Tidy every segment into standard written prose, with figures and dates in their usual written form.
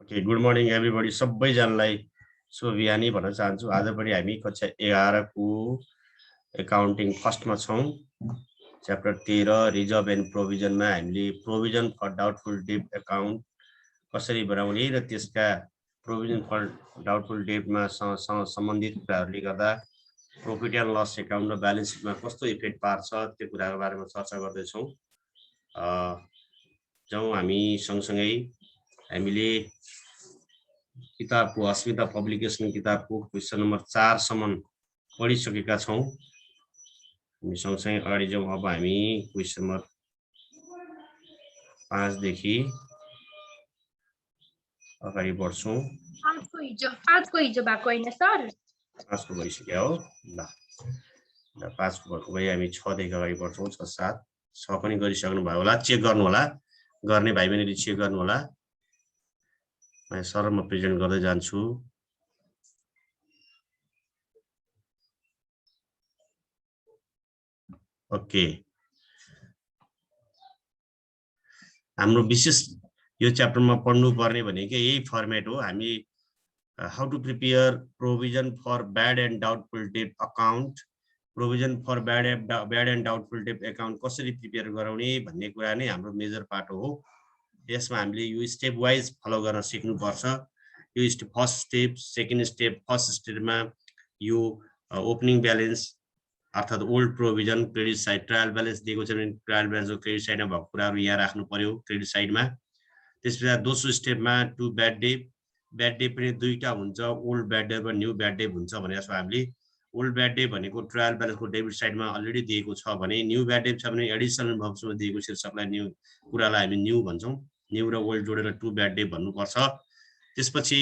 Okay, good morning everybody. सबैजनालाई शुभ बिहानी भन्न चाहन्छु। आज पनि हामी कक्षा 11 को एकाउन्टिङ फर्स्टमा छौँ। च्याप्टर 13 रिजर्भ एन्ड प्रोभिजनमा हामीले provision for doubtful debt account कसरी बनाउने र त्यसका प्रोभिजन फर डाउटफुल डेटमा सम्बन्धित कुराहरूले गर्दा प्रॉफिट एन्ड लस एकाउन्ट र ब्यालेन्स सिटमा कस्तो इफेक्ट पार्छ त्यो कुराको बारेमा चर्चा गर्दैछौँ। जाउँ हामी सँगसँगै हामीले किताबको अस्मिता पब्लिकेसन किताबको क्वेसन नम्बर 4 सम्म पढिसकेका छौँ। हामी सँगसँगै अगाडि जाउँ। अब हामी क्वेसन नम्बर 5 देखि अगाडि बढ्छौँ। 5 को हिजो भएको हैन सर? 5 को भइसक्यो हो। ल 5 को भएको भए हामी 6 देखि अगाडि बढ्छौँ। 6 7 6 पनि गरिसक्नु भयो होला। चेक गर्नु होला, गर्ने भाइ बहिनीले चेक गर्नु होला। सर म प्रेजेन्ट गर्दै जान्छु। ओके, हाम्रो विशेष यो च्याप्टरमा पढ्नु पर्ने भनेको यही फर्मेट हो। हामी how to prepare provision for bad and doubtful debt account, provision for bad and doubtful debt account कसरी प्रिपेयर गराउने भन्ने कुरा नै हाम्रो मेजर पार्ट हो। यसमा हामीले यो स्टेप वाइज फलो गर्न सिक्नुपर्छ। यो first step, second step. First स्टेपमा यो ओपनिङ ब्यालेन्स अर्थात् old provision, credit side, trial balance दिएको छ भने ट्रायल ब्यालेन्सको क्रेडिट साइडमा भएको कुराहरू यहाँ राख्नु पर्यो क्रेडिट साइडमा। त्यसपछि दोस्रो स्टेपमा टु ब्याड डे पनि दुईटा हुन्छ, ओल्ड ब्याड डे र न्यू ब्याड डे हुन्छ भनेर हामीले ओल्ड ब्याड डे भनेको ट्रायल ब्यालेन्सको डेबिट साइडमा अलरेडी दिएको छ भने, न्यू ब्याड डे छ भने एडिसनल इन्फर्मेसनमा दिएको शीर्षकलाई न्यू कुरालाई हामी न्यू भन्छौँ। न्यू र ओल्ड जोडेर टु ब्याड डे भन्नुपर्छ। त्यसपछि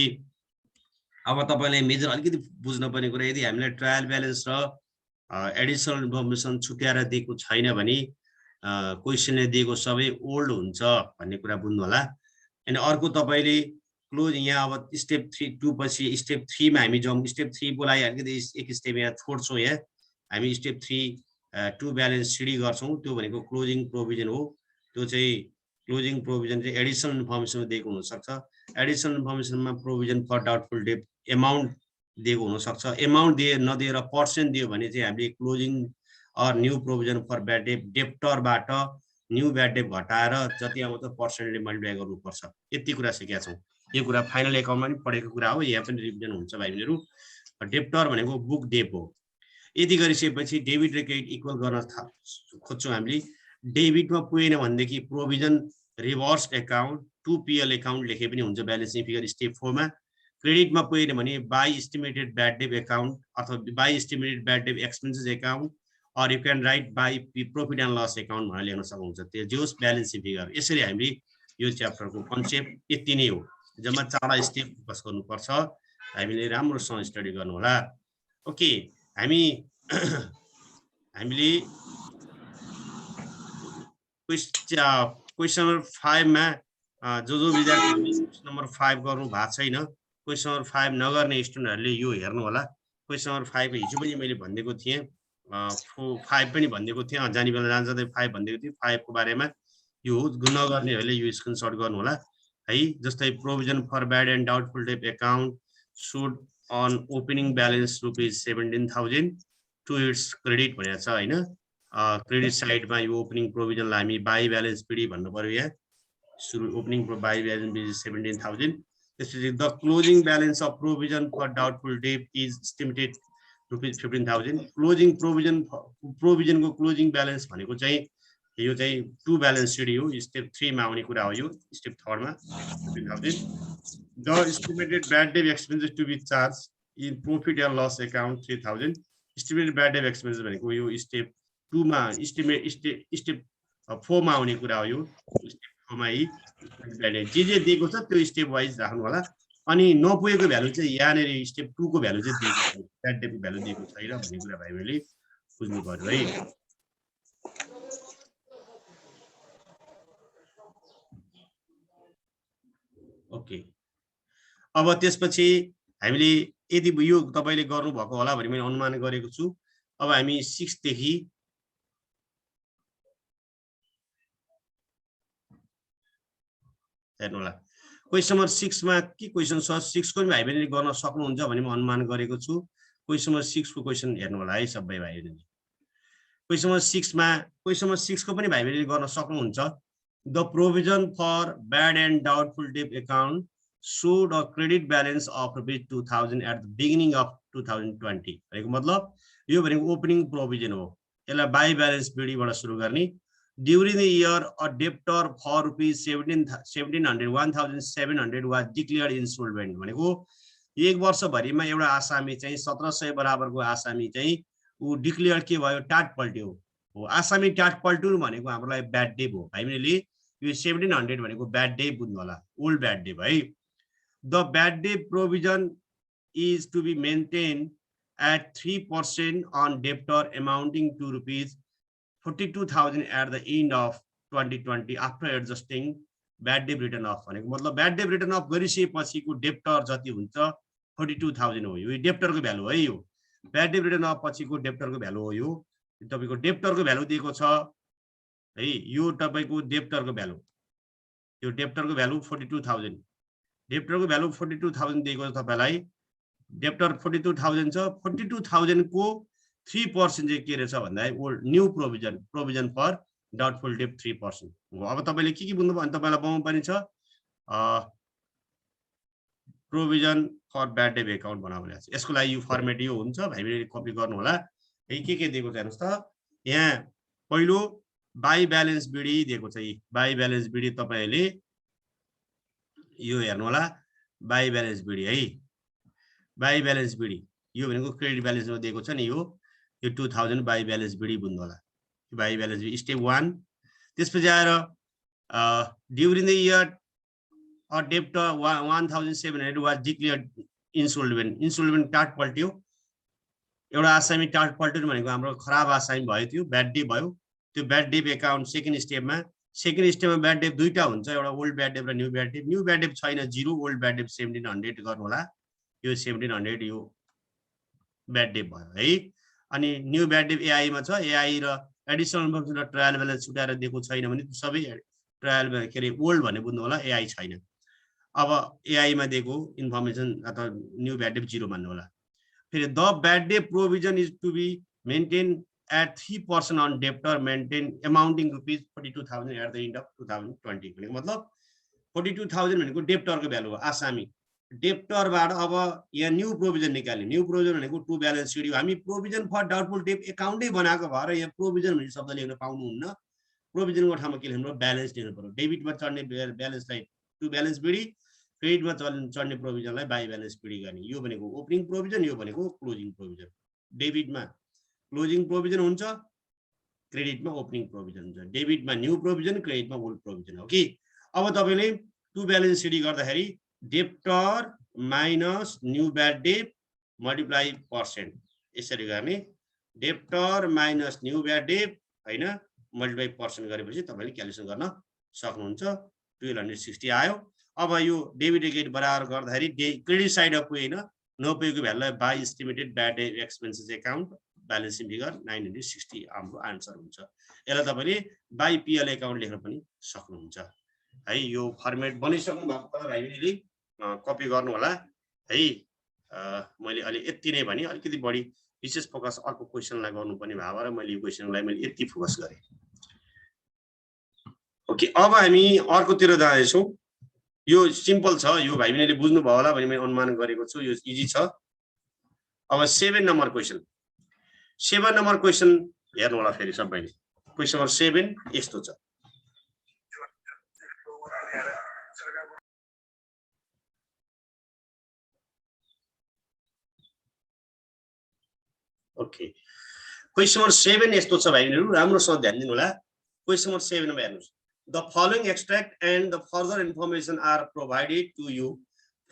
अब तपाईँले मेजर अलिकति बुझ्नुपर्ने कुरा, यदि हामीलाई ट्रायल ब्यालेन्स र एडिसनल इन्फर्मेसन छुट्याएर दिएको छैन भने क्वेसनले दिएको सबै ओल्ड हुन्छ भन्ने कुरा बुझ्नु होला। अनि अर्को तपाईँले क्लोज यहाँ अब स्टेप 2 पछि स्टेप 3 मा हामी जाउँ। स्टेप 3 को लागि अलिकति एक स्टेप यहाँ छोड्छौँ। यहाँ हामी स्टेप 3 टु ब्यालेन्स सिडी गर्छौँ। त्यो भनेको क्लोजिङ प्रोभिजन हो। त्यो चाहिँ क्लोजिङ प्रोभिजन चाहिँ एडिसनल इन्फर्मेसन दिएको हुनसक्छ। एडिसनल इन्फर्मेसनमा provision for doubtful debt amount दिएको हुनसक्छ। एमाउन्ट नदिएर पर्सेन्ट दियो भने चाहिँ हामीले closing or new provision for bad debt डेप्टरबाट न्यू ब्याड डेट घटाएर जति आउँछ पर्सेन्टले मल्टिप्लाई गर्नुपर्छ। यति कुरा सिकेका छौँ। यो कुरा फाइनल एकाउन्टमा पनि पढेको कुरा हो, यहाँ पनि रिभिजन हुन्छ भाइ बहिनीहरू। डेप्टर भनेको बुक डेप हो। यति गरिसकेपछि डेबिट र क्रेडिट इक्वल गर्न खोज्छौँ हामीले। डेबिटमा पुगेन भनेदेखि provision reverse account to PL account लेखे पनि हुन्छ ब्यालेन्सिङ फिगर स्टेप 4 मा। क्रेडिटमा पुगेन भने by estimated bad debt account अथवा by estimated bad debt expenses account or you can write by profit and loss account भनेर लेख्न सक्नुहुन्छ। त्यो जोस ब्यालेन्सिङ फिगर। यसरी हामीले यो च्याप्टरको कन्सेप्ट यति नै हो। जम्मा 4 स्टेप फोकस गर्नुपर्छ। हामीले राम्रोसँग स्टडी गर्नु होला। ओके, हामीले क्वेसन नम्बर 5 मा जो विद्यार्थीहरूले क्वेसन नम्बर 5 गर्नु भएको छैन, क्वेसन नम्बर 5 नगर्ने स्टुडेन्टहरूले यो हेर्नु होला। क्वेसन नम्बर 5 हिजो पनि मैले भनिदिएको थिएँ, 5 पनि भनिदिएको थिएँ, जानी बेला जान्छ 5 भनिदिएको थिएँ। 5 को बारेमा यो नगर्नेहरूले यो स्क्रिनसट गर्नु होला है। जस्तै provision for bad and doubtful debt account showed an opening balance ₹17,000 to its credit भनेको छ हैन। क्रेडिट साइडमा यो ओपनिङ प्रोभिजनलाई हामी बाई ब्यालेन्स पिडी भन्नु पर्यो। यहाँ सुरु ओपनिङ बाई ब्यालेन्स 17,000। त्यसपछि the closing balance of provision for doubtful debt is estimated ₹15,000। Closing प्रोभिजनको क्लोजिङ ब्यालेन्स भनेको चाहिँ यो चाहिँ टु ब्यालेन्स सिडी हो। स्टेप 3 मा आउने कुरा हो। यो स्टेप 3 मा 15,000। The estimated bad debt expenses to be charged in profit and loss account 3,000। Estimated bad debt expenses भनेको यो स्टेप 2 मा स्टेप 4 मा आउने कुरा हो। यो स्टेप 4 मा जे दिएको छ त्यो स्टेप वाइज राख्नु होला। अनि नपुगेको भ्यालु चाहिँ यहाँनिर स्टेप 2 को भ्यालु चाहिँ दिएको छ, ब्याड डेटको भ्यालु दिएको छैन भन्ने कुरा भाइ बहिनीले बुझ्नु पर्यो है। ओके, अब त्यसपछि हामीले यदि यो तपाईले गर्नु भएको होला भने मैले अनुमान गरेको छु। अब हामी 6 देखि हेर्नु होला। क्वेशन नम्बर 6 मा के क्वेशन छ 6 को पनि भाइ बहिनीले गर्न सक्नुहुन्छ भन्ने म अनुमान गरेको छु क्वेशन नम्बर 6 को क्वेशन हेर्नु होला है सबै भाइ बहिनीले क्वेशन नम्बर 6 मा क्वेशन नम्बर 6 को पनि भाइ बहिनीले गर्न सक्नुहुन्छ the provision for bad and doubtful debt account showed a credit balance of ₹2000 at the beginning of 2020 भनेको मतलब यो भनेको ओपनिङ प्रोभिजन हो यसलाई बाई ब्यालेन्स बिडी बाट सुरु गर्ने during the year a debtor for ₹1700 was declared insolvent भनेको एक वर्ष भरिमा एउटा आसामी चाहिँ 1700 बराबरको आसामी चाहिँ उ डिक्लेयर के भयो टाट पल्ट्यो हो आसामी टाट पल्ट्यो भनेको हामीलाई ब्याड डे हो हामीले यो 1700 भनेको ब्याड डे बुझ्नु होला ओल्ड ब्याड डे भाइ The bad day provision is to be maintained at 3% on debtor amounting to ₹42,000 at the end of 2020 after adjusting bad debt written off भनेको मतलब bad debt written off गरिसकेपछिको debtor जति हुन्छ 42,000 हो यो डेप्टरको value है यो bad debt written off पछिको डेप्टरको भ्यालु हो यो तपाईको डेप्टरको भ्यालु दिएको छ है यो तपाईको डेप्टरको भ्यालु यो डेप्टरको भ्यालु 42,000 डेप्टरको भ्यालु 42,000 दिएको छ तपाईलाई डेप्टर 42,000 छ 42,000 को 3% चाहिँ के रहेछ भन्दा old new provision for doubtful debt 3% हो अब तपाईले के बुझ्नु भयो तपाईलाई पाउनु पर्ने छ provision for bad debt account बनाउने छ यसको लागि यो फर्मेट यो हुन्छ भाइले कपी गर्नु होला है के दिएको छ हेर्नुस् त यहाँ पहिलो बाई ब्यालेन्स बिडी दिएको छ बाई ब्यालेन्स बिडी तपाईले यो हेर्नु होला बाई ब्यालेन्स बिडी है बाई ब्यालेन्स बिडी यो भनेको क्रेडिट ब्यालेन्समा दिएको छ नि यो 2000 बाई ब्यालेन्स बिडी बुझ्नु होला बाई ब्यालेन्स बिडी स्टेप 1 त्यसपछि आएर during the year a debtor 1700 was declared insolvent टाट पल्ट्यो एउटा आसामी टाट पल्ट्यो भनेको हाम्रो खराब आसामी भयो त्यो ब्याड डे भयो त्यो ब्याड डे अकाउन्ट सेकेन्ड स्टेपमा ब्याड डेट दुईटा हुन्छ एउटा ओल्ड ब्याड डेट र न्यू ब्याड डेट छैन 0 ओल्ड ब्याड डेट 1700 गर्नु होला यो 1700 यो ब्याड डेट भयो है अनि न्यू ब्याड डेट एआई मा छ एआई र एडिसनल इन्फर्मेसन र ट्रायल ब्यालेन्स छुटाएर दिएको छैन भने सबै ट्रायल के रे ओल्ड भन्ने बुझ्नु होला एआई छैन अब एआई मा दिएको इन्फर्मेसन अथवा न्यू ब्याड डेट 0 मान्नु होला फेरि the bad debt provision is to be maintain at 3% on debtor maintained amounting ₹42,000 at the end of 2020 भनेको मतलब 42,000 भनेको डेप्टरको भ्यालु हो आसामी डेप्टरबाट अब यहाँ न्यू प्रोभिजन निकाल्ने न्यू प्रोभिजन भनेको टु ब्यालेन्स सिट हामी प्रोभिजन फर डाउटफुल डेट अकाउन्टै बनाएको भएर यहाँ प्रोभिजन भन्ने शब्द लेख्न पाउनुहुन्न प्रोभिजनको ठाउँमा के लेख्नु ब्यालेन्स लेख्नु पर्यो डेबिटमा चढ्ने ब्यालेन्सलाई टु ब्यालेन्स बिडी क्रेडिटमा चढ्ने प्रोभिजनलाई बाई ब्यालेन्स बिडी गर्ने यो भनेको ओपनिङ प्रोभिजन यो भनेको क्लोजिङ प्रोभिजन डेबिटमा क्लोजिङ प्रोभिजन हुन्छ क्रेडिटमा ओपनिङ प्रोभिजन हुन्छ डेबिटमा न्यू प्रोभिजन क्रेडिटमा ओल्ड प्रोभिजन हो कि अब तपाईले टु ब्यालेन्स सिडी गर्दाखेरि debtor minus new bad date multiply percent यसरी गर्ने debtor minus new bad date हैन मल्टिप्लाई पर्सेन्ट गरेपछि तपाईले क्याल्कुलेसन गर्न सक्नुहुन्छ 1260 आयो अब यो डेबिट क्रेडिट बराबर गर्दाखेरि क्रेडिट साइड अफ हैन नपुगेको भ्यालुलाई by estimated bad debt expenses account balancing figure 960 हाम्रो आन्सर हुन्छ यसलाई तपाईले बाई पीएल अकाउन्ट लेख्न पनि सक्नुहुन्छ है यो फर्मेट बनिसक्नु भएको छ भाइले कपी गर्नु होला है मैले अलि यति नै भने अलिकति बढी विशेष फोकस अर्को क्वेशनलाई गर्नुपर्ने भएर मैले यो क्वेशनलाई मैले यति फोकस गरे ओके अब हामी अर्कोतिर जाँदैछौँ यो सिम्पल छ यो भाइले बुझ्नु भयो होला भने मैले अनुमान गरेको छु यो इजी छ अब 7 नम्बर क्वेशन 7 नम्बर क्वेशन हेर्नु होला फेरि सबैले क्वेशन नम्बर 7 यस्तो छ ओके क्वेशन नम्बर 7 यस्तो छ भाइहरु राम्रोसँग ध्यान दिनु होला क्वेशन नम्बर 7 मा हेर्नुस् The following extract and the further information are provided to you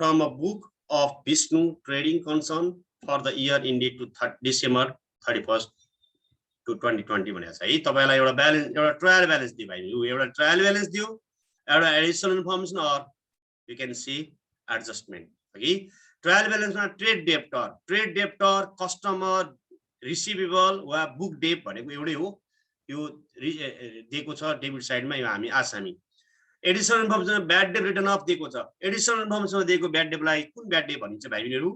from a book of Vishnu Trading Concern for the year ended to December 31st to 2020 भनेको छ है तपाईलाई एउटा ब्यालेन्स एउटा ट्रायल ब्यालेन्स दियो भाइ यो एउटा ट्रायल ब्यालेन्स दियो एउटा additional information or you can see adjustment है ट्रायल ब्यालेन्समा ट्रेड डेप्टर कस्टमर रिसिभेबल वा बुक डेट भनेको एउटै हो यो दिएको छ डेबिट साइडमा यो हामी आसामी additional information bad debt written of दिएको छ एडिसनल इन्फर्मेसनमा दिएको ब्याड डेटलाई कुन ब्याड डेट भनिन्छ भाइ बहिनीहरु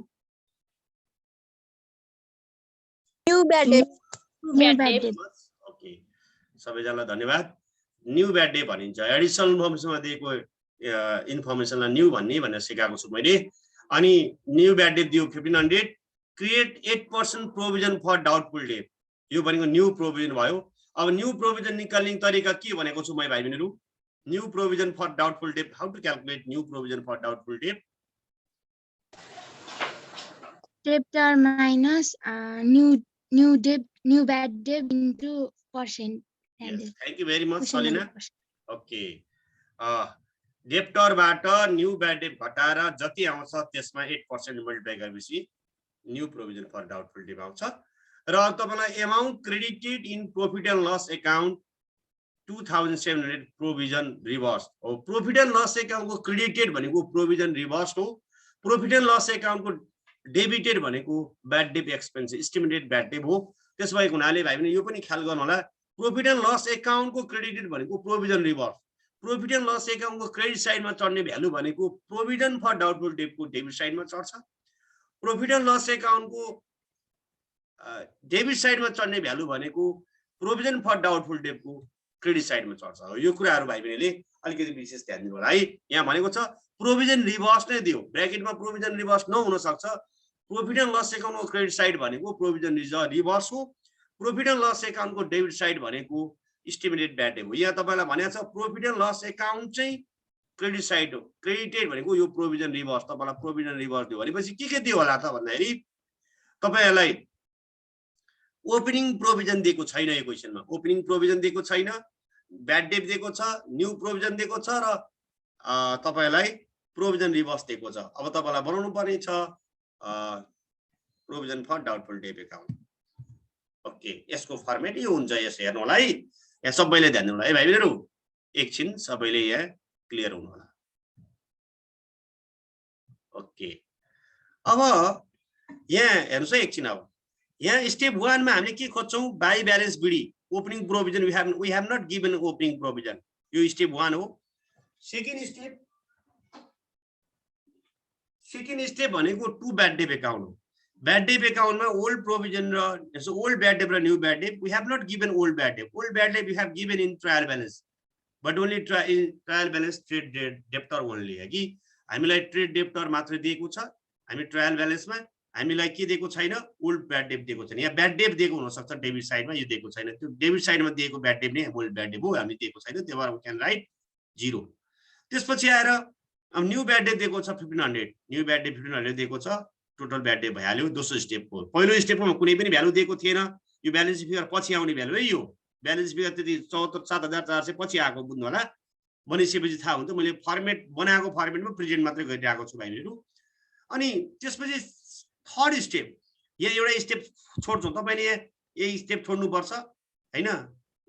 न्यू ब्याड डेट ओके सबैजनालाई धन्यवाद न्यू ब्याड डे भनिन्छ एडिसनल इन्फर्मेसनमा दिएको इन्फर्मेसनलाई न्यू भनेर सिकाएको छु मैले अनि न्यू ब्याड डेट दियो 1500 create 8% provision for doubtful debt यो भनेको न्यू प्रोभिजन भयो अब न्यू प्रोभिजन निकाल्ने तरिका के भनेको छु म भाइ बहिनीहरु new provision for doubtful debt how to calculate new provision for doubtful debt debtor minus new bad debt into percent Yes, thank you very much, Salina. Okay. डेप्टरबाट न्यू ब्याड डेट घटाएर जति आउँछ त्यसमा 8% मल्टिप्लाई गरेपछि new provision for doubtful debt आउँछ र तपाईलाई amount credited in profit and loss account 2700 provision reverse हो प्रॉफिट एन्ड लस अकाउन्टको क्रेडिटेड भनेको प्रोभिजन रिभर्स हो प्रॉफिट एन्ड लस अकाउन्टको डेबिटेड भनेको bad date expense estimated bad debt हो त्यसबाहेक हुनाले भाइ बहिनी यो पनि ख्याल गर्नु होला प्रॉफिट एन्ड लस अकाउन्टको क्रेडिटेड भनेको provision reverse profit and loss अकाउन्टको क्रेडिट साइडमा चढ्ने भ्यालु भनेको प्रोभिजन फर डाउटफुल डेटको डेबिट साइडमा चढ्छ प्रॉफिट एन्ड लस अकाउन्टको डेबिट साइडमा चढ्ने भ्यालु भनेको प्रोभिजन फर डाउटफुल डेटको क्रेडिट साइडमा चढ्छ यो कुराहरु भाइ बहिनीले अलिकति विशेष ध्यान दिनु होला है यहाँ भनेको छ प्रोभिजन रिभर्स नै दियो ब्र्याकेटमा प्रोभिजन रिभर्स नहुन सक्छ प्रॉफिट एन्ड लस अकाउन्टको क्रेडिट साइड भनेको प्रोभिजन रिभर्स हो प्रॉफिट एन्ड लस अकाउन्टको डेबिट साइड भनेको एस्टिमेटेड ब्याड डेट हो यहाँ तपाईलाई भनेको छ प्रॉफिट एन्ड लस अकाउन्ट चाहिँ क्रेडिट साइड हो क्रेडिटेड भनेको यो प्रोभिजन रिभर्स तपाईलाई प्रोभिजन रिभर्स दियो भनेपछि के दियो होला त भन्दाखेरि तपाईलाई ओपनिङ प्रोभिजन दिएको छैन यो क्वेशनमा ओपनिङ प्रोभिजन दिएको छैन ब्याड डेट दिएको छ न्यू प्रोभिजन दिएको छ र तपाईलाई प्रोभिजन रिभर्स दिएको छ अब तपाईलाई बनाउनु पर्ने छ provision for doubtful debt account okay यसको फर्मेट यो हुन्छ यस हेर्नु होला है यहाँ सबैले ध्यान दिनु होला है भाइ बहिनीहरु एकछिन सबैले यहाँ क्लियर हुनु होला ओके अब यहाँ हेर्नुस् है एकछिन अब यहाँ स्टेप 1 मा हामीले के खोज्छौं by balance BD opening provision we have not given opening provision यो स्टेप 1 हो सेकेन्ड स्टेप भनेको टु ब्याड डेट अकाउन्ट हो ब्याड डेट अकाउन्टमा ओल्ड प्रोभिजन र ओल्ड ब्याड डेट र new bad debt we have not given old bad debt we have given in trial balance but only trial balance trade debtor only है कि हामीलाई trade debtor मात्र दिएको छ हामी ट्रायल बैलेंसमा हामीलाई के दिएको छैन ओल्ड ब्याड डेट दिएको छैन यहाँ ब्याड डेट दिएको हुन सक्छ डेबिट साइडमा यो दिएको छैन त्यो डेबिट साइडमा दिएको ब्याड डेट नै ओल्ड ब्याड डेट हो हामी दिएको छैन त्यही भएर वी क्यान राइट 0 त्यसपछि आएर अब न्यू ब्याड डेट दिएको छ 1500 न्यू ब्याड डेट 1500 दिएको छ टोटल ब्याड डेट भइहाल्यो दोस्रो स्टेपको पहिलो स्टेपमा कुनै पनि भ्यालु दिएको थिएन यो ब्यालेन्स फिगर पछि आउने भ्यालु है यो ब्यालेन्स फिगर त्यति 74,7400 पछि आएको बुझ्नु होला बनिसकेपछि थाहा हुन्छ मैले फर्मेट बनाएको फर्मेटमा प्रेजेन्ट मात्रै गरिरहेको छु भाइहरु अनि त्यसपछि थर्ड स्टेप यहाँ एउटा स्टेप छोड्छौं तपाईले यही स्टेप छोड्नु पर्छ हैन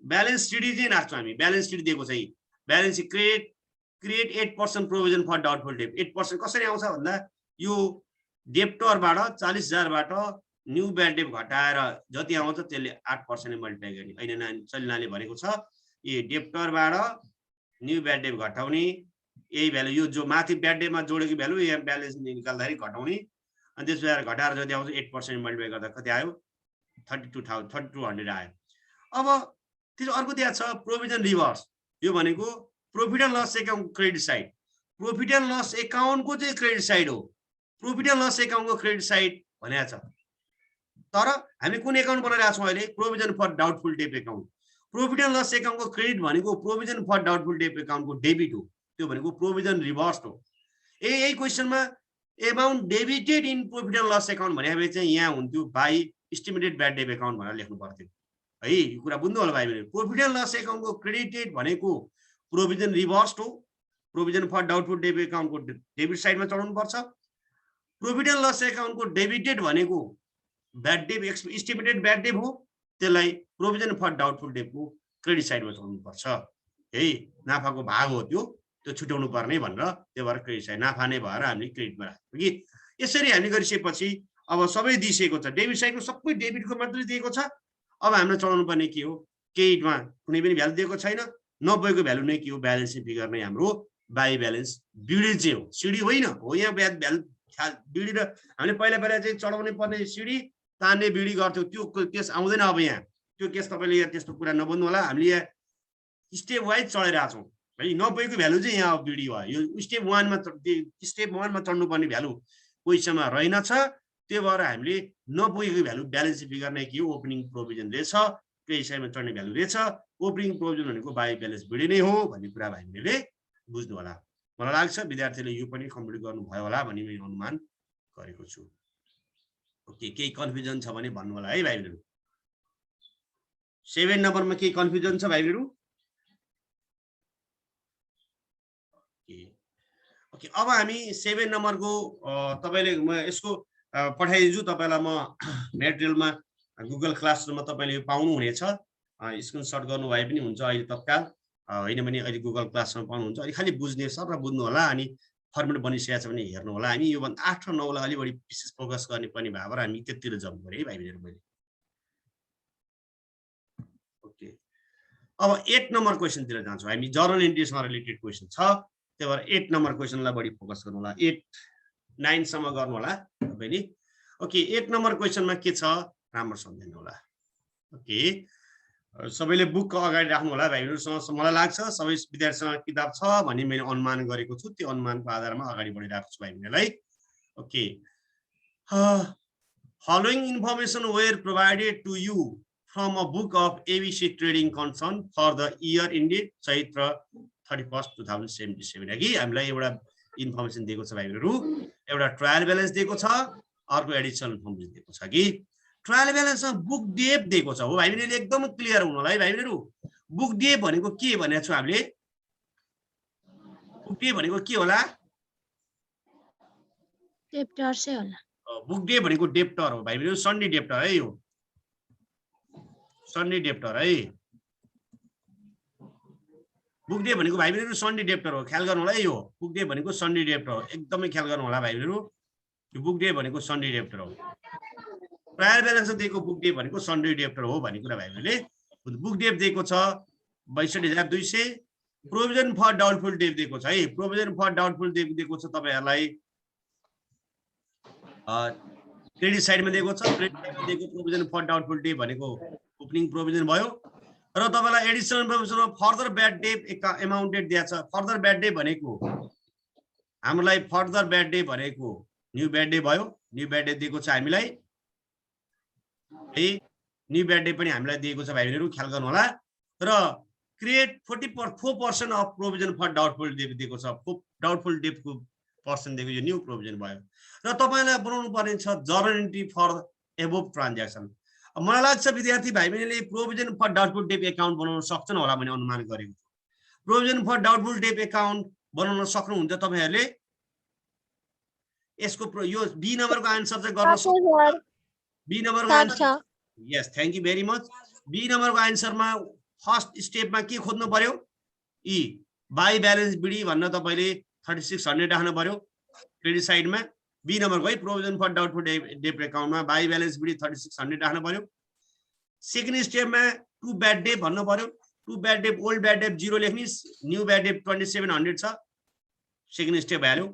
ब्यालेन्स शीट चाहिँ राख्छौं हामी ब्यालेन्स शीट दिएको छ balance create 8% provision for doubtful debt 8% कसरी आउँछ भन्दा यो डेप्टरबाट 40,000 बाट न्यू ब्याड डेट घटाएर जति आउँछ त्यसले 8% ले मल्टिप्लाई गर्ने हैन चलिनाले भनेको छ यो डेप्टरबाट न्यू ब्याड डेट घटाउने यही भ्यालु यो जो माथि ब्याड डेटमा जोडेको भ्यालु यहाँ ब्यालेन्स निकाल्दाखेरि घटाउने अनि त्यसबाट घटाएर जति आउँछ 8% मल्टिप्लाई गर्दा कति आयो 3200 आयो अब त्यो अर्को त्यहाँ छ प्रोभिजन रिभर्स यो भनेको profit and loss account credit side profit and loss अकाउन्टको चाहिँ क्रेडिट साइड हो प्रॉफिट एन्ड लस अकाउन्टको क्रेडिट साइड भनेको छ तर हामी कुन अकाउन्ट बनाइरहेका छौं अहिले provision for doubtful debt account profit and loss अकाउन्टको क्रेडिट भनेको प्रोभिजन फर डाउटफुल डेट अकाउन्टको डेबिट हो त्यो भनेको प्रोभिजन रिभर्स हो यही क्वेशनमा amount debited in profit and loss account भनेपछि चाहिँ यहाँ हुन्थ्यो by estimated bad debt account भनेर लेख्नु पर्थ्यो है यो कुरा बुझ्नु होला भाइ बहिनी प्रॉफिट एन्ड लस अकाउन्टको क्रेडिटेड भनेको प्रोभिजन रिभर्स हो प्रोभिजन फर डाउटफुल डेट अकाउन्टको डेबिट साइडमा चढाउनु पर्छ प्रॉफिट एन्ड लस अकाउन्टको डेबिटेड भनेको bad debt estimated bad debt हो त्यसलाई प्रोभिजन फर डाउटफुल डेटको क्रेडिट साइडमा चढाउनु पर्छ है नाफाको भाग हो त्यो छुट्याउनु पर्ने भनेर त्यो भएर क्रेडिट साइड नाफा नै भएर हामीले क्रेडिटमा राख्यौं कि यसरी हामीले गरिसकेपछि अब सबै दिइसकेको छ डेबिट साइडको सबै डेबिटको मात्रै दिएको छ अब हामीले चढाउनु पर्ने के हो क्रेडिटमा कुनै पनि भ्यालु दिएको छैन नपुगेको भ्यालु नै के हो ब्यालेन्सिङ फिगर नै हाम्रो बाई ब्यालेन्स बिडी चाहिँ हो सिडी होइन हो यहाँ भ्यालु बिडी र हामीले पहिला चाहिँ चढाउनै पर्ने सिडी तान्ने बिडी गर्थ्यौ त्यो केस आउँदैन अब यहाँ त्यो केस तपाईँले यहाँ त्यस्तो कुरा नबुझ्नु होला हामीले यहाँ स्टेप वाइज चढिरहेको छौँ है नपुगेको भ्यालु चाहिँ यहाँ बिडी भयो यो स्टेप 1 मा चढ्नुपर्ने भ्यालु क्वेसनमा रहेनछ त्यो भएर हामीले नपुगेको भ्यालु ब्यालेन्स फिगर नै के हो ओपनिङ प्रोभिजन रहेछ क्रेडिट साइडमा चढ्ने भ्यालु रहेछ ओपनिङ प्रोभिजन भनेको बाई ब्यालेन्स बिडी नै हो भन्ने कुरा हामीले बुझ्नु होला मलाई लाग्छ विद्यार्थीले यो पनि कम्प्लिट गर्नुभयो होला भन्ने मैले अनुमान गरेको छु ओके केही कन्फ्युजन छ भने भन्नु होला है भाइहरु 7 नम्बरमा केही कन्फ्युजन छ भाइहरु ओके अब हामी 7 नम्बरको तपाईले म यसको पठाइदिन्छु तपाईलाई म मेटेरियलमा गुगल क्लासरुममा तपाईले यो पाउनु हुनेछ स्क्रिनशट गर्नु भए पनि हुन्छ अहिले तत्काल हैन भने अहिले गुगल क्लासमा पाउनुहुन्छ अहिले खाली बुझ्ने सर र बुझ्नु होला अनि फर्मेट बनिसकेको छ भने हेर्नु होला हामी यो भन्दा 8 र 9 लाई अलि बढी विशेष फोकस गर्ने पनि भएर हामी त्यतिर जम्प गरे है भाइहरु मैले ओके अब 8 नम्बर क्वेशनतिर जान्छौँ हामी जर्नल एन्ट्रीसँग रिलेटेड क्वेशन छ त्यही भएर 8 नम्बर क्वेशनलाई बढी फोकस गर्नु होला 8 9 सम्म गर्नु होला तपाईले ओके 8 नम्बर क्वेशनमा के छ राम्रो सम्झिनु होला ओके सबैले बुक अगाडि राख्नु होला भाइहरुसँग मलाई लाग्छ सबै विद्यार्थीसँग किताब छ भन्ने मैले अनुमान गरेको छु त्यो अनुमानको आधारमा अगाडि बढिरहेको छु भाइहरुलाई okay following information were provided to you from a book of ABC trading concern for the year ended Chaitra 31 2077 अघि हामीलाई एउटा इन्फर्मेसन दिएको छ भाइहरु एउटा ट्रायल ब्यालेन्स दिएको छ अर्को एडिसनल इन्फर्मेसन दिएको छ कि ट्रायल ब्यालेन्समा बुक डेप दिएको छ हो भाइहरुले एकदम क्लियर हुनु होला है भाइहरु बुक डेप भनेको के भनेको छु हामीले बुक डेप भनेको के होला डेप्टर चाहिँ होला बुक डेप भनेको डेप्टर हो भाइहरु सन्डे डेप्टर है यो सन्डे डेप्टर है बुक डे भनेको भाइहरु सन्डे डेप्टर हो ख्याल गर्नु होला है यो बुक डे भनेको सन्डे डेप्टर हो एकदमै ख्याल गर्नु होला भाइहरु यो बुक डे भनेको सन्डे डेप्टर हो ट्रायल ब्यालेन्स दिएको बुक डे भनेको सन्डे डेप्टर हो भन्ने कुरा भाइहरुले बुक डेप दिएको छ 62200 प्रोभिजन फर डाउटफुल डेप दिएको छ है प्रोभिजन फर डाउटफुल डेप दिएको छ तपाईहरुलाई क्रेडिट साइडमा दिएको छ क्रेडिट साइडमा दिएको प्रोभिजन फर डाउटफुल डेप भनेको ओपनिङ प्रोभिजन भयो र तपाईलाई एडिसनल इन्फर्मेसनमा फर्दर ब्याड डेप अमाउन्टेड दिएको छ फर्दर ब्याड डेप भनेको हामीलाई फर्दर ब्याड डेप भनेको न्यू ब्याड डेप भयो न्यू ब्याड डेप दिएको छ हामीलाई है न्यू ब्याड डेप पनि हामीलाई दिएको छ भाइहरु ख्याल गर्नु होला र create 44% of provision for doubtful debt दिएको छ डाउटफुल डेपको पर्सेन्ट दिएको यो न्यू प्रोभिजन भयो र तपाईलाई बनाउनु पर्ने छ journal entry for above transaction मलाई लाग्छ विद्यार्थी भाइबहिनीले provision for doubtful debt account बनाउन सक्छन् होला भन्ने अनुमान गरेको छु provision for doubtful debt account बनाउन सक्नुहुन्छ तपाईहरुले यसको यो बी नम्बरको आन्सर चाहिँ गर्न सक्नुहुन्छ बी नम्बरको आन्सर यस thank you very much B नम्बरको आन्सरमा फर्स्ट स्टेपमा के खोज्नु पर्यो ई बाई ब्यालेन्स बिडी भन्न तपाईले 3600 राख्नु पर्यो क्रेडिट साइडमा बी नम्बरको है प्रोभिजन फर डाउटफुल डेप एकाउन्टमा बाई ब्यालेन्स बिडी 3600 राख्नु पर्यो सेकेन्ड स्टेपमा टु ब्याड डेप भन्नु पर्यो to bad debt old bad debt 0 लेख्नी न्यू ब्याड डेप 2700 छ सेकेन्ड स्टेप भ्यालु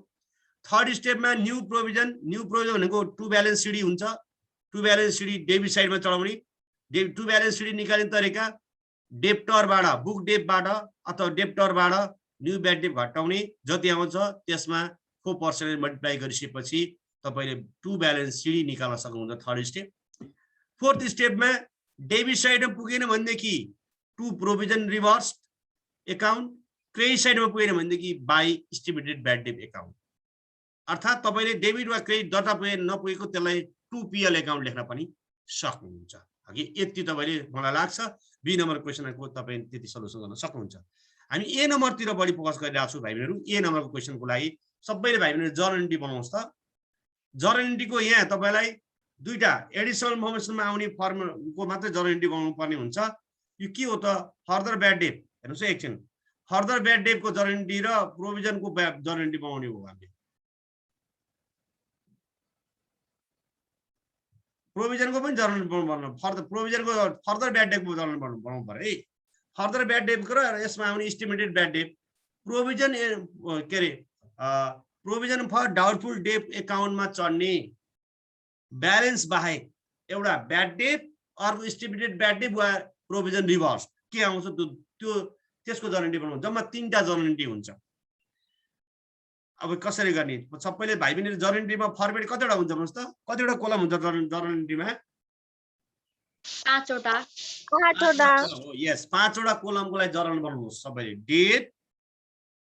थर्ड स्टेपमा न्यू प्रोभिजन भनेको टु ब्यालेन्स सिडी हुन्छ टु ब्यालेन्स सिडी डेबिट साइडमा चढाउने टु ब्यालेन्स सिडी निकाल्ने तरिका डेप्टरबाट बुक डेपबाट अथवा डेप्टरबाट न्यू ब्याड डेप घटाउने जति आउँछ त्यसमा 4% मल्टिप्लाई गरिसकेपछि तपाईले टु ब्यालेन्स सिडी निकाल्न सक्नुहुन्छ थर्ड स्टेप फोर्थ स्टेपमा डेबिट साइडमा पुगेन भनेदेखि to provision reverse account credit साइडमा पुगेन भनेदेखि by estimated bad debt account अर्थात तपाईले डेबिट वा क्रेडिट दर्ता पुगे नपुगेको त्यसलाई 2PL एकाउन्ट लेख्न पनि सक्नुहुन्छ अघि यति तपाईले मलाई लाग्छ बी नम्बर क्वेशनको तपाई त्यति सल्युसन गर्न सक्नुहुन्छ हामी ए नम्बरतिर बढी फोकस गरिरहेका छौं भाइहरु ए नम्बरको क्वेशनको लागि सबैले भाइहरु जर्नल एन्ट्री बनाउनुस् त जर्नल एन्ट्रीको यहाँ तपाईलाई दुईटा एडिसनल इन्फर्मेसनमा आउने फर्मको मात्रै जर्नल एन्ट्री बनाउनु पर्ने हुन्छ यो के हो त फर्दर ब्याड डेप हेर्नुस् एकछिन फर्दर ब्याड डेपको जर्नल एन्ट्री र प्रोभिजनको जर्नल एन्ट्री बनाउने हो हामीले प्रोभिजनको पनि जर्नल बनाउनु फर्दर प्रोभिजनको फर्दर ब्याड डेपको जर्नल बनाउनु पर्यो है फर्दर ब्याड डेट र यसमा आउने एस्टिमेटेड ब्याड डेट प्रोभिजन के अरे प्रोभिजन फर डाउटफुल डेट एकाउन्टमा चढ्ने ब्यालेन्स बाहेक एउटा ब्याड डेट अर्को एस्टिमेटेड ब्याड डेट वा प्रोभिजन रिभर्स के आउँछ त्यो त्यसको जर्नली बनाउनु जम्मा 3टा जर्नली हुन्छ। अब कसरी गर्ने सबैले भाइ बहिनीले जर्नलीमा फर्मेट कतिवटा हुन्छ भन्नुस् त कतिवटा कोलम हुन्छ जर्नलीमा 5वटा हो यस 5वटा कोलमको लागि जर्नल बनाउनुस् सबैले date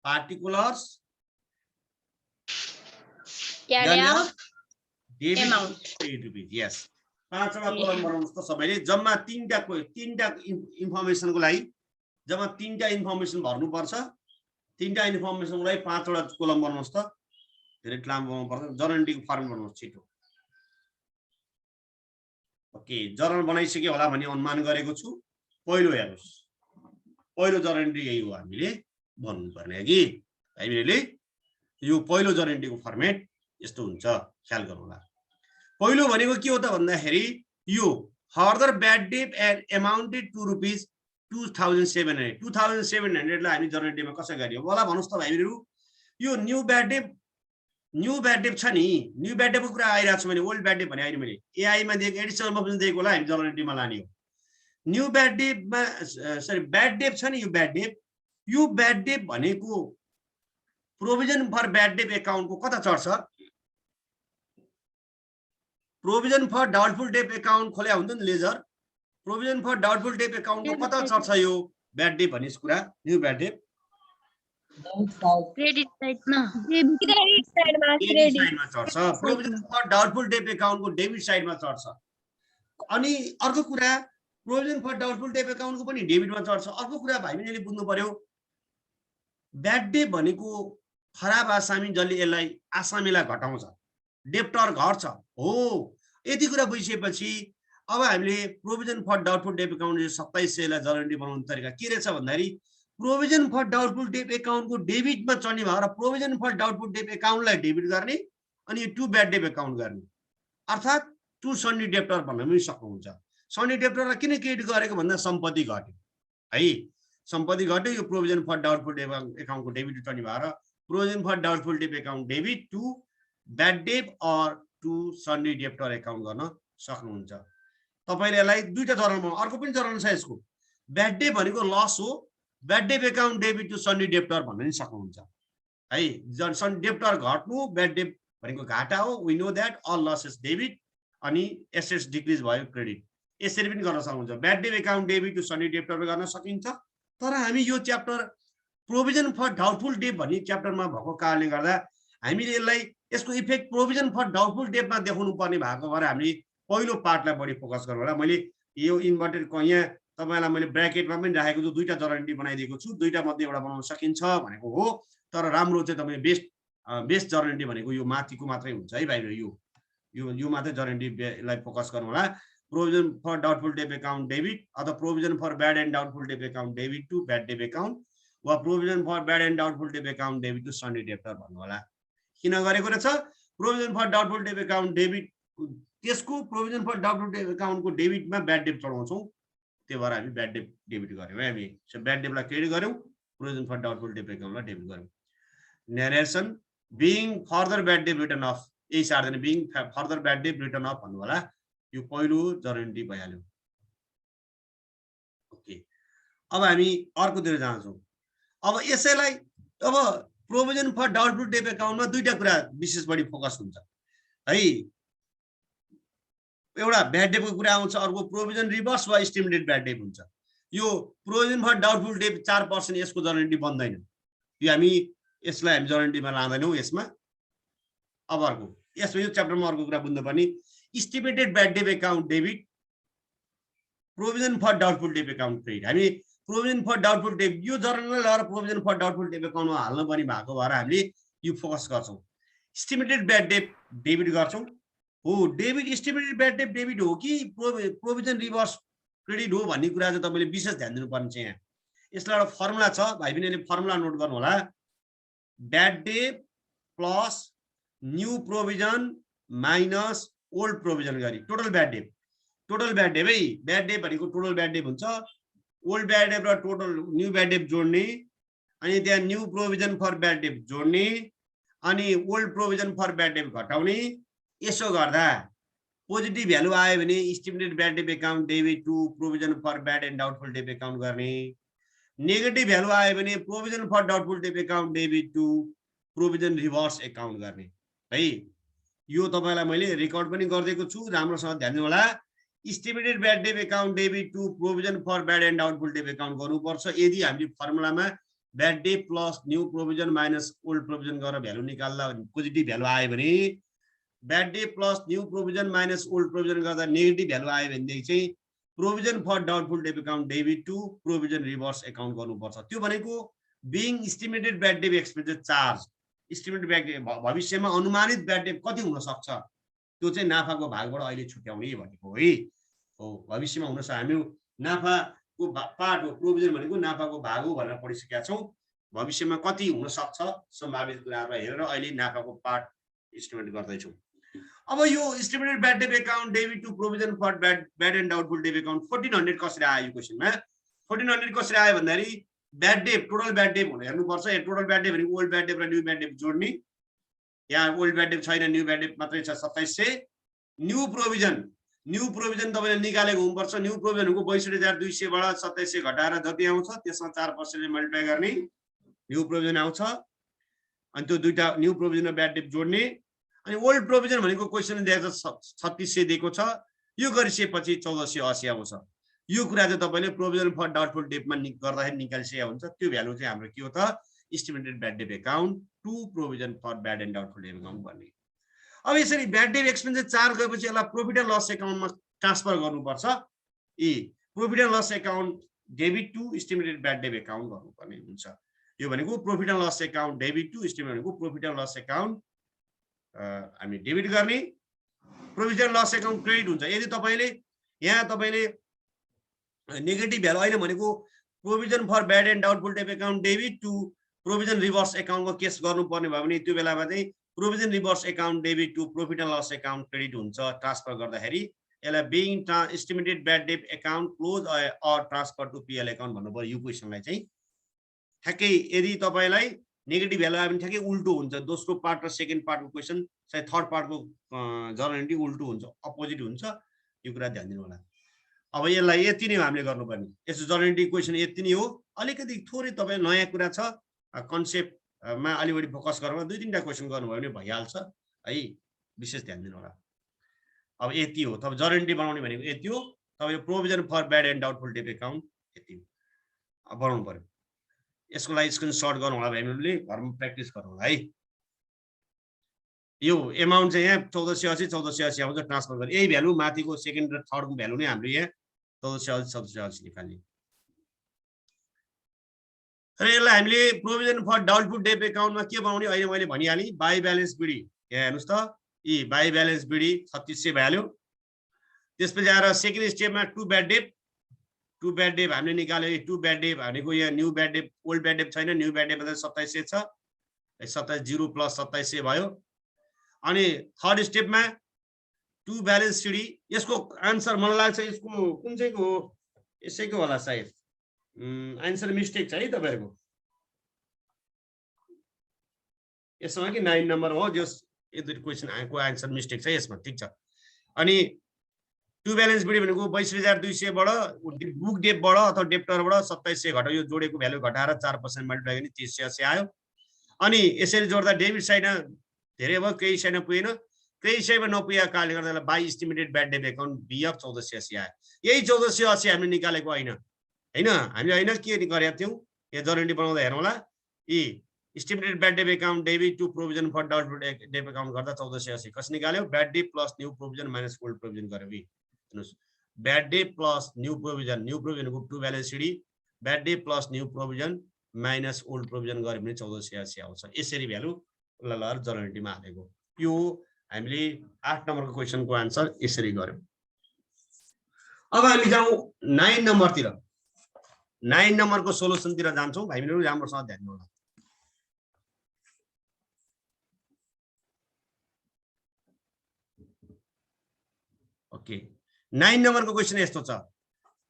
particulars carry out amount यस 5वटा कोलम बनाउनुस् त सबैले जम्मा 3टा इन्फर्मेसनको लागि जम्मा 3टा इन्फर्मेसन भर्नु पर्छ 3टा इन्फर्मेसनको लागि 5वटा कोलम बनाउनुस् त धेरै लामो बनाउनु पर्छ जर्नलीको फर्म बनाउनुस् छिटो। ओके जर्नल बनाइसके होला भन्ने अनुमान गरेको छु। पहिलो हेर्नुस् पहिलो जर्नली यही हो हामीले भन्नु पर्ने कि हामीले यो पहिलो जर्नलीको फर्मेट यस्तो हुन्छ ख्याल गर्नु होला। पहिलो भनेको के हो त भन्दाखेरि यो further bad debt amounted to rupees 2700 लाई हामी जर्नलीमा कसरी गरियो होला भन्नुस् त भाइहरु। यो न्यू ब्याड डेट छ नि न्यू ब्याड डेटको कुरा आइरहेको छ मैले ओल्ड ब्याड डेट भने आइन मैले एआई मा दिएको एडिसनल इन्फर्मेसन दिएको होला हामी जर्नलीमा लाने हो। न्यू ब्याड डेटमा सरी ब्याड डेट छ नि यो ब्याड डेट भनेको प्रोभिजन फर ब्याड डेट एकाउन्टको कता चढ्छ provision for doubtful debt account खोल्या हुन्छ नि ledger provision for doubtful debt एकाउन्टको कता चढ्छ यो ब्याड डेट भन्ने कुरा न्यू ब्याड डेट क्रेडिट साइडमा चढ्छ प्रोभिजन फर डाउटफुल डेट एकाउन्टको डेबिट साइडमा चढ्छ। अनि अर्को कुरा प्रोभिजन फर डाउटफुल डेट एकाउन्टको पनि डेबिटमा चढ्छ। अर्को कुरा भाइ बहिनीले बुझ्नु पर्यो ब्याड डेट भनेको खराब आसामी जसले यसलाई आसामीलाई घटाउँछ डेप्टर घट्छ हो यति कुरा बुझिसकेपछि अब हामीले provision for doubtful debt account 2700 लाई जर्नली बनाउने तरिका के रहेछ भन्दाखेरि प्रोभिजन फर डाउटफुल डेट एकाउन्टको डेबिटमा चढ्ने भएर प्रोभिजन फर डाउटफुल डेट एकाउन्टलाई डेबिट गर्ने अनि टु ब्याड डेट एकाउन्ट गर्ने अर्थात् टु सन्डी डेप्टर भन्न पनि सक्नुहुन्छ। सन्डी डेप्टरलाई किन क्रेडिट गरेको भन्दा सम्पत्ति घट्यो है सम्पत्ति घट्यो यो प्रोभिजन फर डाउटफुल डेट एकाउन्टको डेबिट चढ्ने भएर provision for doubtful debt account debit to bad debt or to sundry debtor account गर्न सक्नुहुन्छ। तपाईले यसलाई दुईटा जर्नलमा अर्को पनि जर्नल छ यसको ब्याड डेट भनेको लस हो bad debt account debit to sundry debtor भन्न पनि सक्नुहुन्छ है। सन्डी डेप्टर घट्नु ब्याड डेट भनेको घाटा हो we know that all losses debit अनि एसेट्स डिक्रिज भयो क्रेडिट यसरी पनि गर्न सक्नुहुन्छ। Bad debt account debit to sundry debtor गर्न सकिन्छ तर हामी यो chapter provision for doubtful debt भन्ने च्याप्टरमा भएको कारणले गर्दा हामीले यसलाई यसको इफेक्ट प्रोभिजन फर डाउटफुल डेटमा देखाउनु पर्ने भएको भएर हामीले पहिलो पार्टलाई बढी फोकस गर्नु होला। मैले यो इन्भर्टेड यहाँ तपाईलाई मैले ब्र्याकेटमा पनि राखेको छु दुईटा जर्नली बनाइदिएको छु दुईटा मध्ये एउटा बनाउन सकिन्छ भनेको हो तर राम्रो चाहिँ तपाईले बेस्ट जर्नली भनेको यो माथिको मात्रै हुन्छ है भाइहरु यो मात्रै जर्नलीलाई फोकस गर्नु होला। Provision for doubtful debt account debit अथवा provision for bad and doubtful debt account debit to bad debt account वा provision for bad and doubtful debt account debit to sundry debtor भन्नु होला। किन गरेको रहेछ provision for doubtful debt account debit त्यसको provision for doubtful debt एकाउन्टको डेबिटमा bad debt चढाउँछौँ त्यही भएर हामी ब्याड डेट डेबिट गर्यौँ है हामी ब्याड डेटलाई क्रेडिट गर्यौँ प्रोभिजन फर डाउटफुल डेट एकाउन्टलाई डेबिट गर्यौँ। Narration being further bad debt written off यही सार्दैन being further bad debt written off भन्नु होला यो पहिलो जर्नली भइहाल्यो। ओके अब हामी अर्कोतिर जान्छौँ। अब यसैलाई अब प्रोभिजन फर डाउटफुल डेट एकाउन्टमा दुईटा कुरा विशेष बढी फोकस हुन्छ है एउटा ब्याड डेटको कुरा आउँछ अर्को प्रोभिजन रिभर्स वा एस्टिमेटेड ब्याड डेट हुन्छ। यो प्रोभिजन फर डाउटफुल डेट 4% यसको जर्नली बन्दैन यो हामी यसलाई हामी जर्नलीमा लाँदैनौँ यसमा। अब अर्को यसमा यो च्याप्टरमा अर्को कुरा बुझ्नुपर्ने estimated bad debt account debit provision for doubtful debt account credit हामी प्रोभिजन फर डाउटफुल डेट यो जर्नललाई लगाएर प्रोभिजन फर डाउटफुल डेट एकाउन्टमा हाल्नु पर्ने भएको भएर हामीले यो फोकस गर्छौँ। एस्टिमेटेड ब्याड डेट डेबिट गर्छौँ हो debit estimated bad date debit हो कि प्रोभिजन रिभर्स क्रेडिट हो भन्ने कुरा चाहिँ तपाईले विशेष ध्यान दिनुपर्ने छ। यहाँ यसलाई एउटा फर्मुला छ भाइ बहिनीले फर्मुला नोट गर्नु होला bad debt plus new provision minus old provision गरी टोटल ब्याड डेट है ब्याड डेट भनेको टोटल ब्याड डेट हुन्छ ओल्ड ब्याड डेट र टोटल न्यू ब्याड डेट जोड्ने अनि त्यहाँ new provision for bad debt जोड्ने अनि old provision for bad debt घटाउने यसो गर्दा पोजिटिभ भ्यालु आयो भने estimated bad debt account debit to provision for bad and doubtful debt account गर्ने नेगेटिभ भ्यालु आयो भने provision for doubtful debt account debit to provision reverse account गर्ने है यो तपाईलाई मैले रेकर्ड पनि गर्दिएको छु राम्रोसँग ध्यान दिनु होला estimated bad debt account debit to provision for bad and doubtful debt account गर्नुपर्छ यदि हामीले फर्मुलामा bad debt plus new provision minus old provision गरेर भ्यालु निकाल्दा पोजिटिभ भ्यालु आयो भने bad debt plus new provision minus old provision गर्दा negative value आयो भनेदेखि चाहिँ provision for doubtful debt account debit to provision reverse account गर्नुपर्छ त्यो भनेको being estimated bad debt expenses charge estimated bad date भविष्यमा अनुमानित ब्याड डेट कति हुन सक्छ त्यो चाहिँ नाफाको भागबाट अहिले छुट्याउने भनेको है हो भविष्यमा हुन सक्छ हामी नाफाको पार्ट हो प्रोभिजन भनेको नाफाको भाग हो भनेर पढिसकेका छौँ भविष्यमा कति हुन सक्छ सम्भावित कुराहरूलाई हेरेर अहिले नाफाको पार्ट एस्टिमेट गर्दैछौँ अब यो estimated bad debt account debit to provision for bad and doubtful debt account 1400 कसरी आयो यो क्वेशनमा 1400 कसरी आयो भन्दाखेरि bad debt total bad debt भनेर हेर्नुपर्छ यो टोटल ब्याड डेट भनेको ओल्ड ब्याड डेट र न्यू ब्याड डेट जोड्ने यहाँ ओल्ड ब्याड डेट छैन न्यू ब्याड डेट मात्रै छ 2700 न्यू प्रोभिजन तपाईले निकालेको हुनुपर्छ न्यू प्रोभिजनको 62200 बाट 2700 घटाएर जति आउँछ त्यसमा 4% ले मल्टिप्लाई गर्ने न्यू प्रोभिजन आउँछ अनि त्यो दुईटा न्यू प्रोभिजन र ब्याड डेट जोड्ने अनि ओल्ड प्रोभिजन भनेको क्वेशन दिएको छ 3600 दिएको छ यो गरिसकेपछि 1480 आउँछ यो कुरा चाहिँ तपाईले प्रोभिजन फर डाउटफुल डेटमा गर्दाखेरि निकालिसकेको हुन्छ त्यो भ्यालु चाहिँ हाम्रो के हो त estimated bad debt account to provision for bad and doubtful debt account भन्ने अब यसरी ब्याड डेट एक्सपेन्सेस चार्ज गरेपछि यसलाई प्रॉफिट एन्ड लस एकाउन्टमा ट्रान्सफर गर्नुपर्छ profit and loss account debit to estimated bad debt account गर्नुपर्ने हुन्छ यो भनेको profit and loss account debit to estimate भनेको प्रॉफिट एन्ड लस एकाउन्ट हामी डेबिट गर्ने profit and loss account credit हुन्छ यदि तपाईले यहाँ तपाईले नेगेटिभ भ्यालु अहिले भनेको provision for bad and doubtful debt account debit to provision reverse एकाउन्टको केस गर्नुपर्ने भयो भने त्यो बेलामा चाहिँ provision reverse account debit to profit and loss account credit हुन्छ ट्रान्सफर गर्दाखेरि यसलाई being estimated bad debt account close or transfer to PL account भन्नुपर्यो यो क्वेशनलाई चाहिँ ठ्याक्कै यदि तपाईलाई नेगेटिभ भ्यालु आयो भने ठ्याक्कै उल्टो हुन्छ दोस्रो पार्ट र सेकेन्ड पार्टको क्वेशन चाहिँ थर्ड पार्टको जर्नलिटी उल्टो हुन्छ अपोजिट हुन्छ यो कुरा ध्यान दिनु होला अब यसलाई यति नै हामीले गर्नुपर्ने यसो जर्नलिटी क्वेशन यति नै हो अलिकति थोरै तपाईँ नयाँ कुरा छ कन्सेप्टमा अलि बढी फोकस गरेर दुई तीनटा क्वेशन गर्नुभयो भने भइहाल्छ है विशेष ध्यान दिनु होला अब यति हो तपाईँ जर्नलिटी बनाउने भनेको यति हो तपाईँ provision for bad and doubtful debt account यति हो बनाउनु पर्यो यसको लागि स्क्रिनशट गर्नु होला भाइहरूले घरमा प्र्याक्टिस गर्नु होला है यो एमाउन्ट चाहिँ यहाँ 1480 आउँछ ट्रान्सफर गरी यही भ्यालु माथिको सेकेन्ड र थर्डको भ्यालु नै हाम्रो यहाँ 1480 निकाल्ने र यसलाई हामीले प्रोभिजन फर डाउटफुल डेट एकाउन्टमा के बनाउने अहिले मैले भनिहालेँ बाई ब्यालेन्स बिडी यहाँ हेर्नुहोस् त बाई ब्यालेन्स बिडी 3600 भ्यालु त्यसपछि आएर सेकेन्ड स्टेपमा टु ब्याड डेट हामीले निकाल्यो टु ब्याड डेट भनेको यहाँ new bad date old bad debt छैन न्यू ब्याड डेट 2700 छ 27 प्लस 2700 भयो अनि थर्ड स्टेपमा टु ब्यालेन्स सिडी यसको आन्सर मलाई लाग्छ यसको कुन चाहिँ हो यसैको होला सायद आन्सर मिस्टेक छ है तपाईहरुको यसमा कि 9 नम्बर हो जस यो दुई क्वेशन आएको आन्सर मिस्टेक छ यसमा ठीक छ अनि टु ब्यालेन्स बिडी भनेको 22200 बाट बुक डेट बाट अथवा डेप्टरबाट 2700 घटायो यो जोडेको भ्यालु घटाएर 4% मल्टिप्लाई गर्ने 380 आयो अनि यसरी जोड्दा डेबिट साइड धेरै भयो क्रेडिट साइडमा पुगेन क्रेडिट साइडमा नपुगेको कारणले गर्दा by estimated bad debt account BF 1480 आयो यही 1480 हामीले निकालेको हैन हामीले हैन के गरेका थियौ यहाँ जर्नलिटी बनाउँदा हेर्नु होला estimated bad debt account debit to provision for doubtful debt account गर्दा 1480 कसरी निकाल्यो bad debt plus new provision minus old provision गर्यो हेर्नुस् ब्याड डेट प्लस न्यू प्रोभिजनको to balance CD bad debt plus new provision minus old provision गर्यो भने 1480 आउँछ यसरी भ्यालु लहर जर्नलिटीमा हालेको यो हामीले 8 नम्बरको क्वेशनको आन्सर यसरी गर्यौं अब हामी जाउँ 9 नम्बरतिर 9 नम्बरको सोलुसनतिर जान्छौं भाइहरुहरू राम्रोसँग ध्यान दिनु होला ओके 9 नम्बरको क्वेशन यस्तो छ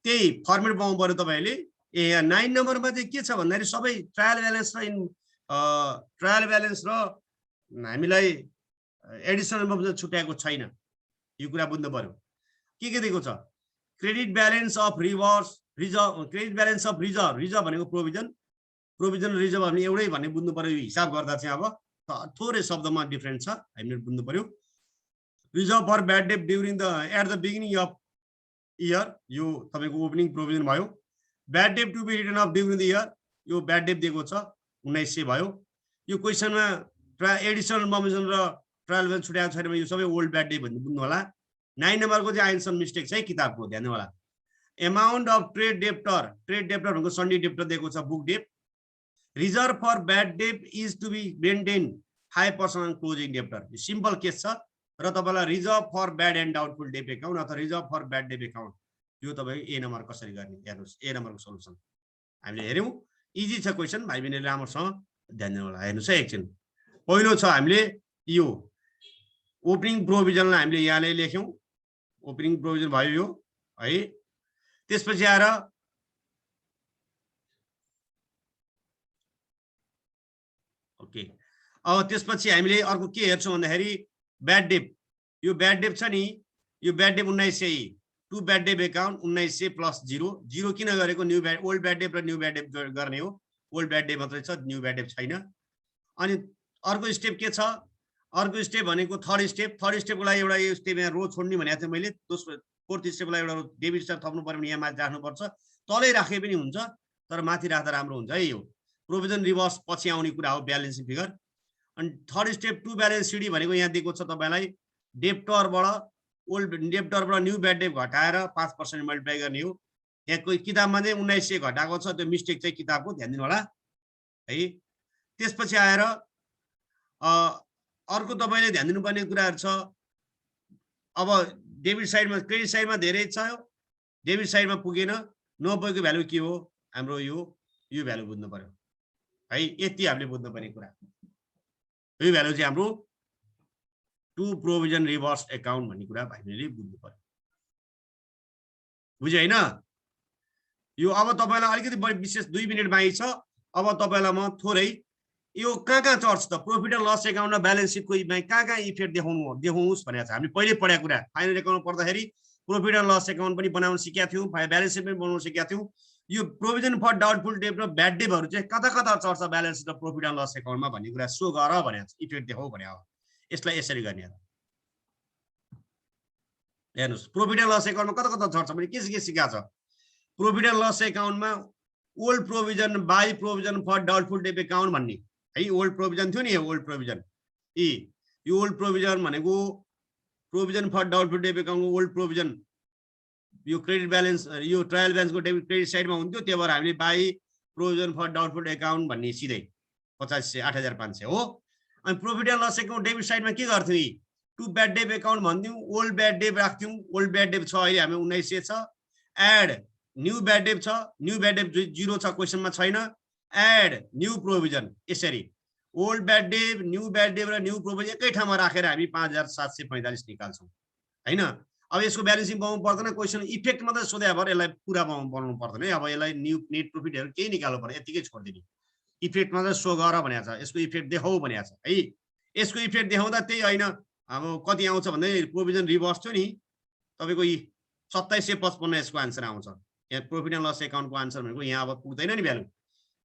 त्यही फर्मेट बनाउनु पर्यो तपाईहरुले। ए यहाँ 9 नम्बरमा चाहिँ के छ भन्दाखेरि सबै ट्रायल ब्यालेन्स र हामीलाई एडिसनल प्रोभिजन छुट्याएको छैन, यो कुरा बुझ्नु पर्यो। के दिएको छ? Credit balance of reserve, credit balance of reserve भनेको प्रोभिजन रिजर्भ भने एउटै भन्ने बुझ्नु पर्यो। हिसाब गर्दा चाहिँ अब थोरै शब्दमा डिफरेन्ट छ, हामीले बुझ्नु पर्यो। Reserve for bad debt during the at the beginning of year, यो तपाईको ओपनिङ प्रोभिजन भयो। Bad debt to be return of during the year, यो ब्याड डेट दिएको छ 1900 भयो। यो क्वेशनमा एडिसनल प्रोभिजन र ट्रायल ब्यालेन्स छुट्याएको छैन, यो सबै ओल्ड ब्याड डेट भन्ने बुझ्नु होला। 9 नम्बरको चाहिँ आइन्सन मिस्टेक छ है किताबको, ध्यान दिनु होला। अमाउन्ट अफ ट्रेड डेप्टर भनेको सन्डी डेप्टर दिएको छ, book debt. Reserve for bad debt is to be maintain 5% on closing debtor, simple case छ। र तपाईलाई reserve for bad and doubtful debt account अथवा reserve for bad debt account, यो तपाईको ए number कसरी गर्ने हेर्नुस्। ए नम्बरको सोलुसन हामीले हेर्यौं, इजी छ क्वेशन, भाइ बहिनीले राम्रोसँग ध्यान दिनु होला। हेर्नुस् है एकछिन। पहिलो छ हामीले यो ओपनिङ प्रोभिजनलाई हामीले यहाँले लेख्यौं, ओपनिङ प्रोभिजन भयो यो है। त्यसपछि आएर ओके, अब त्यसपछि हामीले अर्को के हेर्छौं भन्दाखेरि ब्याड डेट। यो ब्याड डेट छ नि, यो bad debt 1900, to bad debt account 1900 plus 0 किन गरेको? New bad, old bad debt र न्यू ब्याड डेट गर्ने हो। ओल्ड ब्याड डेट मात्रै छ, न्यू ब्याड डेट छैन। अनि अर्को स्टेप के छ? अर्को स्टेप भनेको थर्ड स्टेपको लागि एउटा यो स्टेप यहाँ रो छोड्ने भनेको थिएँ मैले। दोस्रो फोर्थ स्टेपको लागि एउटा डेबिट स्टेप थप्नु पर्यो भने यहाँ माथि राख्नुपर्छ, तलै राखे पनि हुन्छ, तर माथि राख्दा राम्रो हुन्छ है। यो प्रोभिजन रिभर्स पछि आउने कुरा हो, ब्यालेन्सिङ फिगर। अनि थर्ड स्टेप टु ब्यालेन्स सिडी भनेको यहाँ दिएको छ तपाईलाई, डेप्टरबाट ओल्ड डेप्टरबाट न्यू ब्याड डेट घटाएर 5% मल्टिप्लाई गर्ने हो। यहाँ कोही किताबमा चाहिँ 1900 घटाएको छ, त्यो मिस्टेक चाहिँ किताबको, ध्यान दिनु होला है। त्यसपछि आएर अर्को तपाईले ध्यान दिनुपर्ने कुराहरु छ। अब डेबिट साइडमा, क्रेडिट साइडमा धेरै छ, डेबिट साइडमा पुगेन, नपुगेको भ्यालु के हो? हाम्रो यो भ्यालु बुझ्नु पर्यो है। यति हामीले बुझ्नु पर्ने कुरा, यो भ्यालु चाहिँ हाम्रो टु प्रोभिजन रिभर्स एकाउन्ट भन्ने कुरा हामीले बुझ्नु पर्यो, बुझ्यो हैन? यो अब तपाईलाई अलिकति बढी विशेष 2 मिनेट बाँकी छ। अब तपाईलाई म थोरै यो कहाँ चर्च त प्रॉफिट एन्ड लस एकाउन्ट र ब्यालेन्स सिटको कहाँ इफेक्ट देखाउनुस् भनेको छ। हामी पहिले पढेको कुरा, फाइनल एकाउन्ट पढ्दाखेरि प्रॉफिट एन्ड लस एकाउन्ट पनि बनाउन सिकेका थियौं, ब्यालेन्स सिट पनि बनाउन सिकेका थियौं। यो प्रोभिजन फर डाउटफुल डेट र ब्याड डेटहरु चाहिँ कता चर्च ब्यालेन्स सिट र प्रॉफिट एन्ड लस एकाउन्टमा भन्ने कुरा सो गर भनेको छ, इफेक्ट देखाउ भनेको हो। यसलाई यसरी गर्ने हो। हेर्नुस्, प्रॉफिट एन्ड लस एकाउन्टमा कता चर्च भने के सिकाएको छ? प्रॉफिट एन्ड लस एकाउन्टमा old provision by provision for doubtful debt account भन्ने है, ओल्ड प्रोभिजन थियो नि, ओल्ड प्रोभिजन यो ओल्ड प्रोभिजन भनेको प्रोभिजन फर डाउटफुल डेट एकाउन्टको ओल्ड प्रोभिजन, यो क्रेडिट ब्यालेन्स, यो ट्रायल ब्यालेन्सको डेबिट क्रेडिट साइडमा हुन्थ्यो। त्यही भएर हामीले by provision for doubtful account भन्ने सिधै 8500 हो। अनि profit and loss account debit साइडमा के गर्थ्यौं? To bad debt account भन्थ्यौं, old bad debt राख्थ्यौं। ओल्ड ब्याड डेट छ अहिले हामी 1900 छ, एड न्यू ब्याड डेट छ, न्यू ब्याड डेट 0 छ, क्वेशनमा छैन। एड न्यू प्रोभिजन, यसरी old bad debt, new bad debt र न्यू प्रोभिजन एकै ठाउँमा राखेर हामी 5745 निकाल्छौं हैन। अब यसको ब्यालेन्सिङ बनाउनु पर्दैन, क्वेशन इफेक्ट मात्रै सोधे भएर यसलाई पुरा बनाउनु पर्दैन है। अब यसलाई न्यू नेट प्रॉफिटहरु केही निकाल्नु पर्दैन, यतिकै छोड्दिने। इफेक्ट मात्रै सो गर भनेको छ, यसको इफेक्ट देखाउ भनेको छ है। यसको इफेक्ट देखाउँदा त्यही हैन, अब कति आउँछ भन्दै प्रोभिजन रिभर्स थियो नि तपाईको 2755 यसको आन्सर आउँछ। यहाँ प्रॉफिट एन्ड लस एकाउन्टको आन्सर भनेको यहाँ अब पुग्दैन नि भ्यालु,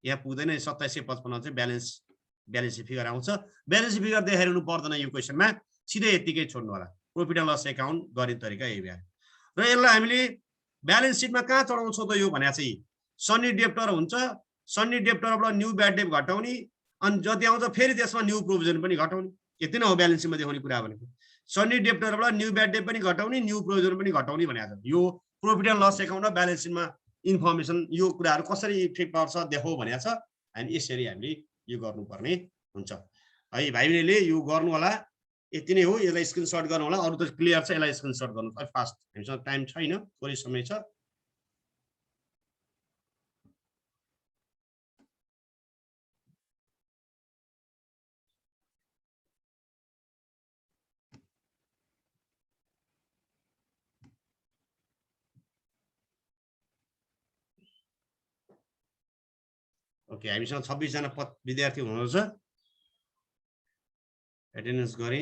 यहाँ पुग्दैन। 2755 चाहिँ ब्यालेन्स फिगर आउँछ। ब्यालेन्स फिगर देखाइरहनु पर्दैन यो क्वेशनमा, सिधै यतिकै छोड्नु होला। प्रॉफिट एन्ड लस एकाउन्ट गर्ने तरिका यही भयो। र यसलाई हामीले ब्यालेन्स सिटमा कहाँ चढाउँछौं त यो भनेको चाहिँ सन्नी डेप्टर हुन्छ, सन्नी डेप्टरबाट न्यू ब्याड डेट घटाउने, अनि जति आउँछ फेरि त्यसमा न्यू प्रोभिजन पनि घटाउने। यति नै हो ब्यालेन्सिङमा देखाउने कुरा भनेको। सन्नी डेप्टरबाट न्यू ब्याड डेट पनि घटाउने, न्यू प्रोभिजन पनि घटाउने भनेको छ। यो प्रॉफिट एन्ड लस एकाउन्ट र ब्यालेन्स सिटमा इन्फर्मेसन यो कुराहरु कसरी इफेक्ट पर्छ देखाउ भनेको छ। हामी यसरी हामीले यो गर्नुपर्ने हुन्छ है। भाइ बहिनीले यो गर्नु होला, यति नै हो। यसलाई स्क्रिनशट गर्नु होला, अरु त क्लियर छ, यसलाई स्क्रिनशट गर्नु फास्ट, हामीसँग टाइम छैन, थोरै समय छ। ओके, हामीसँग 26 जना विद्यार्थी हुनुहुन्छ। एटेन्डेन्स गरे।